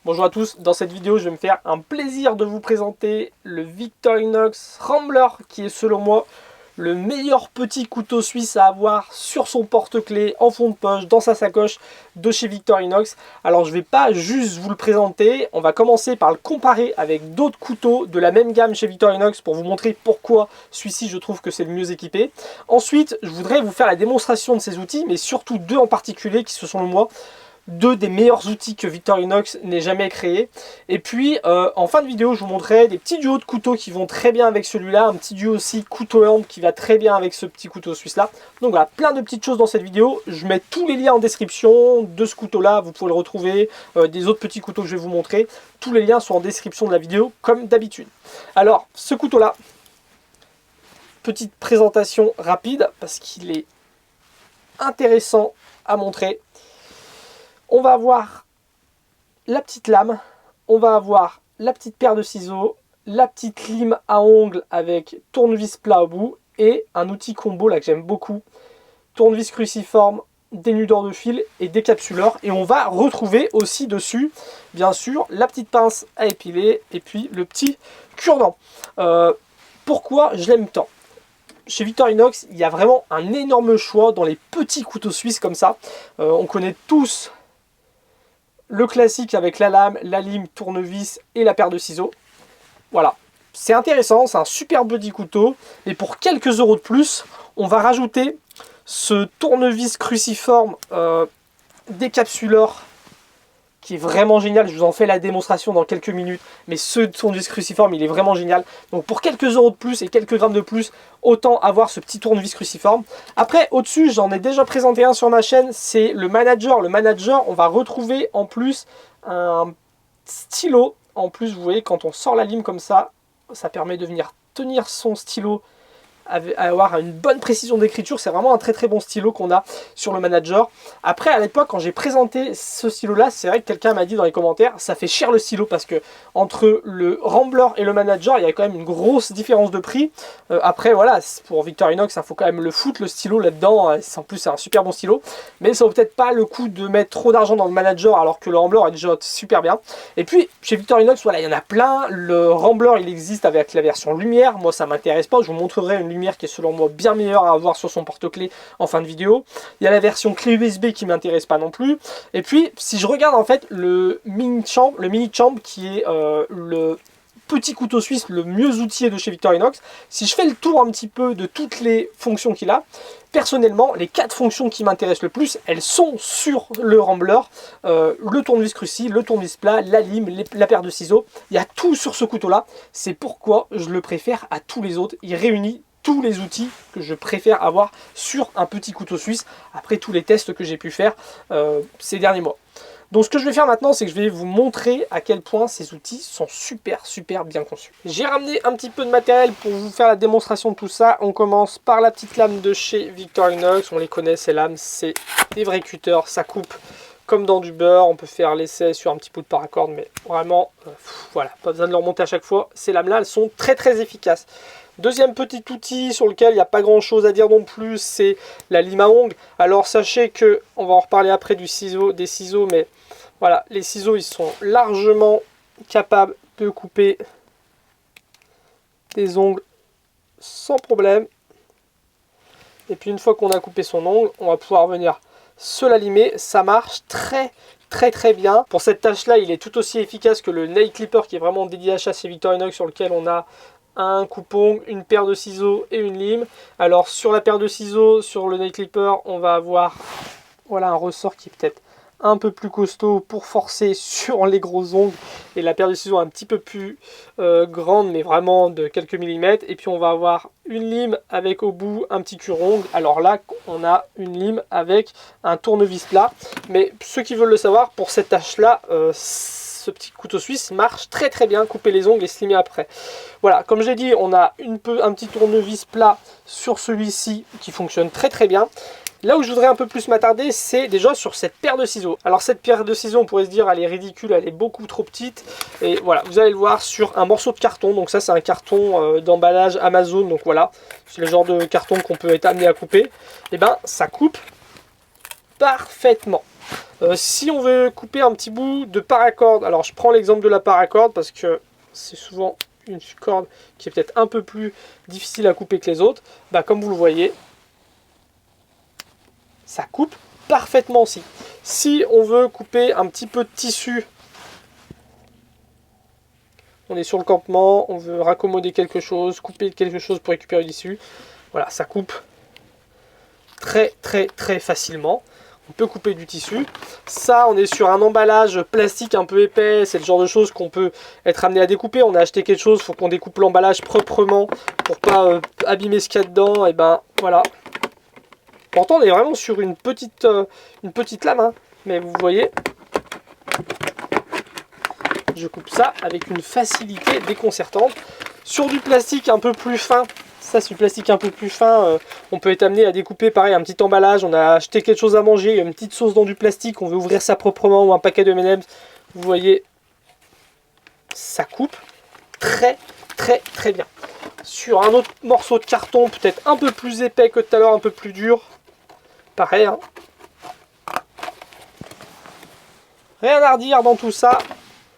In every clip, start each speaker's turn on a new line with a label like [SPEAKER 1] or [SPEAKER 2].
[SPEAKER 1] Bonjour à tous, dans cette vidéo je vais me faire un plaisir de vous présenter le Victorinox Rambler qui est selon moi le meilleur petit couteau suisse à avoir sur son porte-clés, en fond de poche, dans sa sacoche de chez Victorinox. Alors je ne vais pas juste vous le présenter, on va commencer par le comparer avec d'autres couteaux de la même gamme chez Victorinox pour vous montrer pourquoi celui-ci je trouve que c'est le mieux équipé. Ensuite je voudrais vous faire la démonstration de ces outils, mais surtout deux en particulier qui se sont moi deux des meilleurs outils que Victorinox n'ait jamais créé. Et puis en fin de vidéo je vous montrerai des petits duos de couteaux qui vont très bien avec celui-là, un petit duo aussi couteau-lampe qui va très bien avec ce petit couteau suisse là. Donc voilà, plein de petites choses dans cette vidéo. Je mets tous les liens en description de ce couteau là, vous pouvez le retrouver, des autres petits couteaux que je vais vous montrer. Tous les liens sont en description de la vidéo comme d'habitude. Alors ce couteau là, petite présentation rapide parce qu'il est intéressant à montrer. On va avoir la petite lame, on va avoir la petite paire de ciseaux, la petite lime à ongles avec tournevis plat au bout et un outil combo là que j'aime beaucoup, tournevis cruciforme, dénudeur de fil et décapsuleur. Et on va retrouver aussi dessus, bien sûr, la petite pince à épiler et puis le petit cure-dent. Pourquoi je l'aime tant ? Chez Victorinox, il y a vraiment un énorme choix dans les petits couteaux suisses comme ça. On connaît tous le classique avec la lame, la lime, tournevis et la paire de ciseaux. Voilà, c'est intéressant, c'est un super petit couteau. Et pour quelques euros de plus, on va rajouter ce tournevis cruciforme décapsuleur qui est vraiment génial. Je vous en fais la démonstration dans quelques minutes. Mais ce tournevis cruciforme, il est vraiment génial. Donc pour quelques euros de plus et quelques grammes de plus, autant avoir ce petit tournevis cruciforme. Après, au-dessus, j'en ai déjà présenté un sur ma chaîne. C'est le manager. Le manager, on va retrouver en plus un stylo. En plus, vous voyez, quand on sort la lime comme ça permet de venir tenir son stylo, avoir une bonne précision d'écriture. C'est vraiment un très très bon stylo qu'on a sur le manager. Après, à l'époque, quand j'ai présenté ce stylo là, c'est vrai que quelqu'un m'a dit dans les commentaires, ça fait cher le stylo parce que entre le Rambler et le manager, il y a quand même une grosse différence de prix. Après voilà, pour Victorinox, il faut quand même le foutre, le stylo là-dedans. En plus c'est un super bon stylo, mais ça vaut peut-être pas le coup de mettre trop d'argent dans le manager alors que le Rambler est déjà super bien. Et puis chez Victorinox, voilà, il y en a plein. Le Rambler, il existe avec la version lumière. Moi ça m'intéresse pas, je vous montrerai une lumière qui est selon moi bien meilleure à avoir sur son porte-clés en fin de vidéo. Il y a la version clé USB qui m'intéresse pas non plus. Et puis si je regarde en fait le mini champ qui est le petit couteau suisse le mieux outillé de chez Victorinox, si je fais le tour un petit peu de toutes les fonctions qu'il a, personnellement, les 4 fonctions qui m'intéressent le plus, elles sont sur le Rambler. Le tournevis cruci, le tournevis plat, la lime, la paire de ciseaux. Il y a tout sur ce couteau-là. C'est pourquoi je le préfère à tous les autres. Il réunit tous les outils que je préfère avoir sur un petit couteau suisse, après tous les tests que j'ai pu faire ces derniers mois. Donc ce que je vais faire maintenant, c'est que je vais vous montrer à quel point ces outils sont super bien conçus. J'ai ramené un petit peu de matériel pour vous faire la démonstration de tout ça. On commence par la petite lame de chez Victorinox. On les connaît, ces lames, c'est des vrais cutters, ça coupe comme dans du beurre. On peut faire l'essai sur un petit bout de paracorde, mais vraiment, voilà, pas besoin de le remonter à chaque fois. Ces lames-là, elles sont très efficaces. Deuxième petit outil sur lequel il n'y a pas grand chose à dire non plus, c'est la lime à ongles. Alors sachez que, on va en reparler après des ciseaux, mais voilà, les ciseaux ils sont largement capables de couper des ongles sans problème. Et puis une fois qu'on a coupé son ongle, on va pouvoir venir se la limer. Ça marche très bien. Pour cette tâche là, il est tout aussi efficace que le nail clipper qui est vraiment dédié à ça chez Victorinox, sur lequel on a un coupe-ongle, une paire de ciseaux et une lime. Alors sur la paire de ciseaux, sur le nail clipper, on va avoir voilà un ressort qui est peut-être un peu plus costaud pour forcer sur les gros ongles, et la paire de ciseaux un petit peu plus grande, mais vraiment de quelques millimètres. Et puis on va avoir une lime avec au bout un petit cure-ongle. Alors là on a une lime avec un tournevis plat, mais ceux qui veulent le savoir, pour cette tâche là, ce petit couteau suisse marche très bien, couper les ongles et se limer après. Voilà, comme j'ai dit, on a un petit tournevis plat sur celui-ci qui fonctionne très bien. Là où je voudrais un peu plus m'attarder, c'est déjà sur cette paire de ciseaux. Alors cette paire de ciseaux, on pourrait se dire, elle est ridicule, elle est beaucoup trop petite. Et voilà, vous allez le voir sur un morceau de carton. Donc ça, c'est un carton d'emballage Amazon. Donc voilà, c'est le genre de carton qu'on peut être amené à couper. Et ben, ça coupe parfaitement. Si on veut couper un petit bout de paracorde, alors je prends l'exemple de la paracorde parce que c'est souvent une corde qui est peut-être un peu plus difficile à couper que les autres. Bah, comme vous le voyez, ça coupe parfaitement aussi. Si on veut couper un petit peu de tissu, on est sur le campement, on veut raccommoder quelque chose, couper quelque chose pour récupérer du tissu, voilà, ça coupe très facilement. On peut couper du tissu. Ça, on est sur un emballage plastique un peu épais. C'est le genre de choses qu'on peut être amené à découper. On a acheté quelque chose, il faut qu'on découpe l'emballage proprement pour pas abîmer ce qu'il y a dedans. Et ben voilà. Pourtant, on est vraiment sur une petite lame, hein. Mais vous voyez, je coupe ça avec une facilité déconcertante. Sur du plastique un peu plus fin, ça c'est du plastique un peu plus fin, on peut être amené à découper pareil un petit emballage. On a acheté quelque chose à manger, une petite sauce dans du plastique, on veut ouvrir ça proprement, ou un paquet de M&M's. Vous voyez, ça coupe très bien. Sur un autre morceau de carton, peut-être un peu plus épais que tout à l'heure, un peu plus dur, pareil, hein. Rien à redire dans tout ça.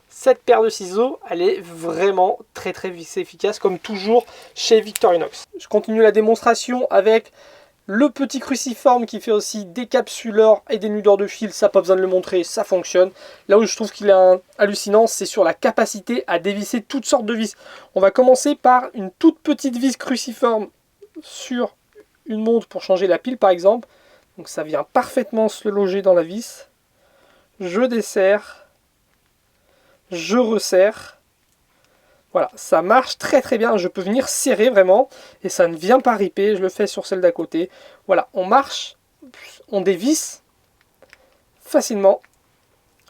[SPEAKER 1] Cette paire de ciseaux, elle est vraiment très efficace, comme toujours chez Victorinox. Je continue la démonstration avec le petit cruciforme qui fait aussi des capsuleurs et des nudeurs de fil. Ça, pas besoin de le montrer, ça fonctionne. Là où je trouve qu'il est hallucinant, c'est sur la capacité à dévisser toutes sortes de vis. On va commencer par une toute petite vis cruciforme sur une montre pour changer la pile par exemple. Donc ça vient parfaitement se loger dans la vis. Je desserre. Je resserre. Voilà, ça marche très bien. Je peux venir serrer vraiment et ça ne vient pas riper. Je le fais sur celle d'à côté. Voilà, on marche, on dévisse facilement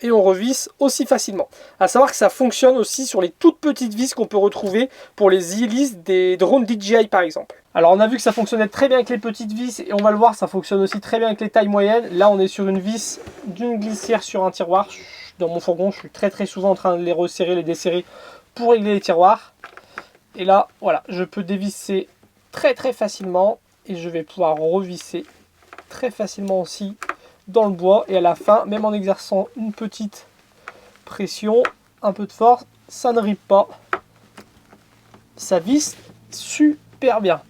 [SPEAKER 1] et on revisse aussi facilement. À savoir que ça fonctionne aussi sur les toutes petites vis qu'on peut retrouver pour les hélices des drones DJI par exemple. Alors on a vu que ça fonctionnait très bien avec les petites vis et on va le voir, ça fonctionne aussi très bien avec les tailles moyennes. Là on est sur une vis d'une glissière sur un tiroir. Dans mon fourgon, je suis très souvent en train de les resserrer, les desserrer pour régler les tiroirs. Et là, voilà, je peux dévisser très facilement et je vais pouvoir revisser très facilement aussi dans le bois. Et à la fin, même en exerçant une petite pression, un peu de force, ça ne ripe pas. Ça visse super bien.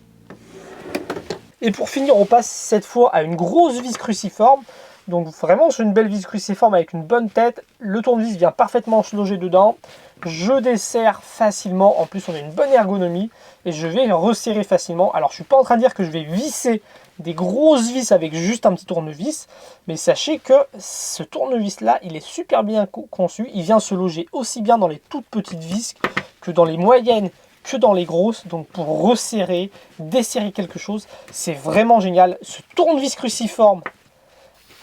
[SPEAKER 1] Et pour finir, on passe cette fois à une grosse vis cruciforme. Donc vraiment sur une belle vis cruciforme avec une bonne tête. Le tournevis vient parfaitement se loger dedans. Je desserre facilement. En plus on a une bonne ergonomie. Et je vais resserrer facilement. Alors je ne suis pas en train de dire que je vais visser des grosses vis avec juste un petit tournevis. Mais sachez que ce tournevis là, il est super bien conçu. Il vient se loger aussi bien dans les toutes petites vis que dans les moyennes, que dans les grosses. Donc pour resserrer, desserrer quelque chose, c'est vraiment génial. Ce tournevis cruciforme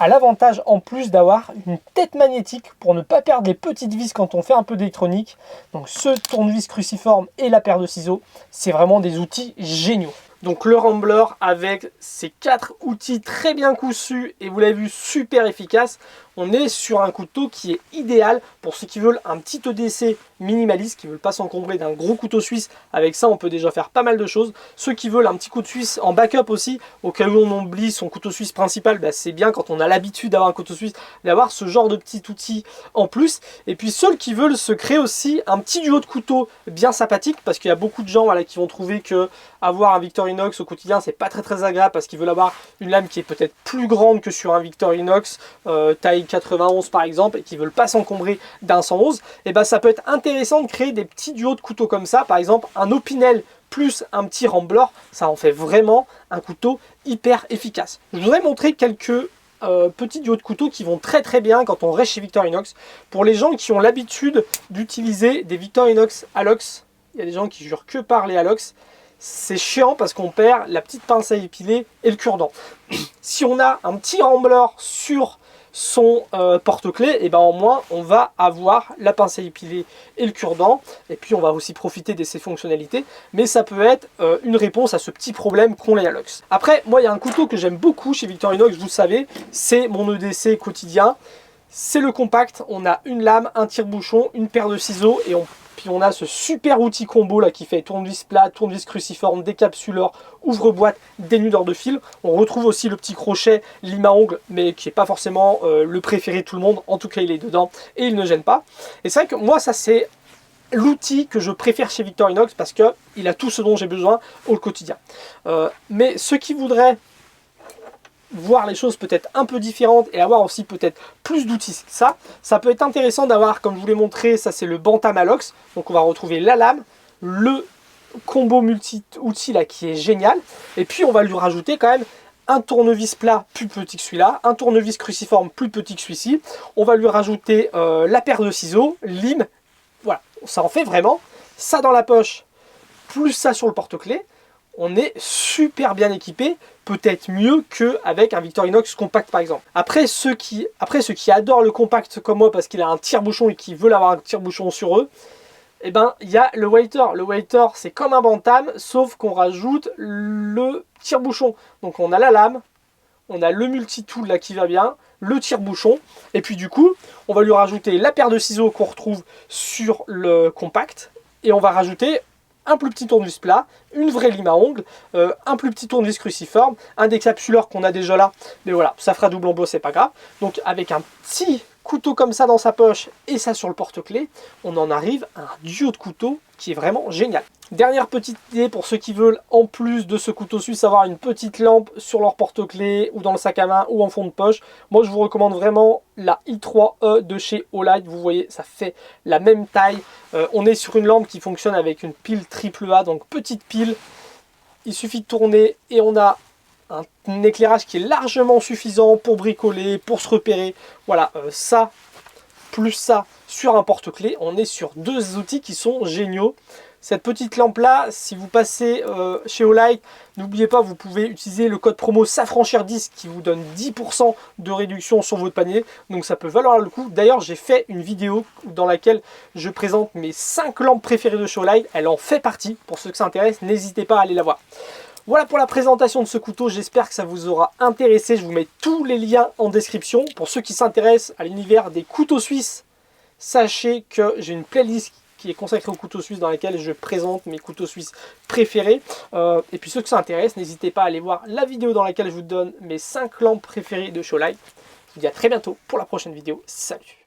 [SPEAKER 1] a l'avantage en plus d'avoir une tête magnétique pour ne pas perdre les petites vis quand on fait un peu d'électronique. Donc ce tournevis cruciforme et la paire de ciseaux, c'est vraiment des outils géniaux. Donc le Rambler avec ces 4 outils très bien cousus et vous l'avez vu super efficace. On est sur un couteau qui est idéal pour ceux qui veulent un petit EDC minimaliste, qui ne veulent pas s'encombrer d'un gros couteau suisse. Avec ça on peut déjà faire pas mal de choses. Ceux qui veulent un petit couteau suisse en backup aussi, au cas où on oublie son couteau suisse principal, bah c'est bien quand on a l'habitude d'avoir un couteau suisse, d'avoir ce genre de petit outil en plus. Et puis ceux qui veulent se créer aussi un petit duo de couteaux bien sympathique, parce qu'il y a beaucoup de gens voilà, qui vont trouver que avoir un Victorinox au quotidien c'est pas très agréable, parce qu'ils veulent avoir une lame qui est peut-être plus grande que sur un Victorinox taille 91 par exemple, et qui veulent pas s'encombrer d'un 111. Et ben ça peut être intéressant de créer des petits duos de couteaux comme ça, par exemple un Opinel plus un petit Rambler, ça en fait vraiment un couteau hyper efficace. Je voudrais montrer quelques petits duos de couteaux qui vont très bien quand on reste chez Victorinox. Pour les gens qui ont l'habitude d'utiliser des Victorinox Alox, il y a des gens qui jurent que par les Alox, c'est chiant parce qu'on perd la petite pince à épiler et le cure-dent. Si on a un petit Rambler sur son porte-clés, et ben au moins on va avoir la pince à épiler et le cure-dent, et puis on va aussi profiter de ses fonctionnalités, mais ça peut être une réponse à ce petit problème qu'ont les Alox. Après, moi il y a un couteau que j'aime beaucoup chez Victorinox, vous le savez, c'est mon EDC quotidien, c'est le compact. On a une lame, un tire-bouchon, une paire de ciseaux et on Puis on a ce super outil combo là qui fait tournevis plat, tournevis cruciforme, décapsuleur, ouvre-boîte, dénudeur de fil. On retrouve aussi le petit crochet lime à ongles, mais qui n'est pas forcément le préféré de tout le monde. En tout cas, il est dedans et il ne gêne pas. Et c'est vrai que moi, ça c'est l'outil que je préfère chez Victorinox parce qu'il a tout ce dont j'ai besoin au quotidien. Mais ceux qui voudraient voir les choses peut-être un peu différentes et avoir aussi peut-être plus d'outils que ça peut être intéressant d'avoir, comme je vous l'ai montré, ça c'est le Bantam Alox. Donc on va retrouver la lame, le combo multi-outils là qui est génial. Et puis on va lui rajouter quand même un tournevis plat plus petit que celui-là, un tournevis cruciforme plus petit que celui-ci. On va lui rajouter la paire de ciseaux, lime. Voilà, ça en fait vraiment. Ça dans la poche, plus ça sur le porte-clés. On est super bien équipé, peut-être mieux qu'avec un Victorinox compact par exemple. Après ceux qui adorent le compact comme moi parce qu'il a un tire-bouchon et qui veulent avoir un tire-bouchon sur eux, eh ben il y a le Waiter. Le Waiter c'est comme un Bantam sauf qu'on rajoute le tire-bouchon. Donc on a la lame, on a le multi-tool là qui va bien, le tire-bouchon, et puis du coup on va lui rajouter la paire de ciseaux qu'on retrouve sur le compact, et on va rajouter un plus petit tournevis plat, une vraie lime à ongles, un plus petit tournevis cruciforme, un décapsuleur qu'on a déjà là, mais voilà, ça fera double embout, c'est pas grave. Donc avec un petit couteau comme ça dans sa poche et ça sur le porte-clés, on en arrive à un duo de couteaux qui est vraiment génial. Dernière petite idée pour ceux qui veulent, en plus de ce couteau suisse, avoir une petite lampe sur leur porte-clés ou dans le sac à main ou en fond de poche. Moi, je vous recommande vraiment la i3E de chez Olight. Vous voyez, ça fait la même taille. On est sur une lampe qui fonctionne avec une pile AAA, donc petite pile. Il suffit de tourner et on a un éclairage qui est largement suffisant pour bricoler, pour se repérer. Voilà, ça, plus ça sur un porte-clés, on est sur deux outils qui sont géniaux. Cette petite lampe là, si vous passez chez Olight, n'oubliez pas, vous pouvez utiliser le code promo s'affranchir10 qui vous donne 10% de réduction sur votre panier. Donc ça peut valoir le coup. D'ailleurs, j'ai fait une vidéo dans laquelle je présente mes 5 lampes préférées de chez Olight. Elle en fait partie. Pour ceux que ça intéresse, n'hésitez pas à aller la voir. Voilà pour la présentation de ce couteau. J'espère que ça vous aura intéressé. Je vous mets tous les liens en description. Pour ceux qui s'intéressent à l'univers des couteaux suisses, sachez que j'ai une playlist qui est consacré aux couteaux suisses dans laquelle je présente mes couteaux suisses préférés. Et puis ceux que ça intéresse, n'hésitez pas à aller voir la vidéo dans laquelle je vous donne mes 5 lampes préférées de chez Olight. Je vous dis à très bientôt pour la prochaine vidéo. Salut!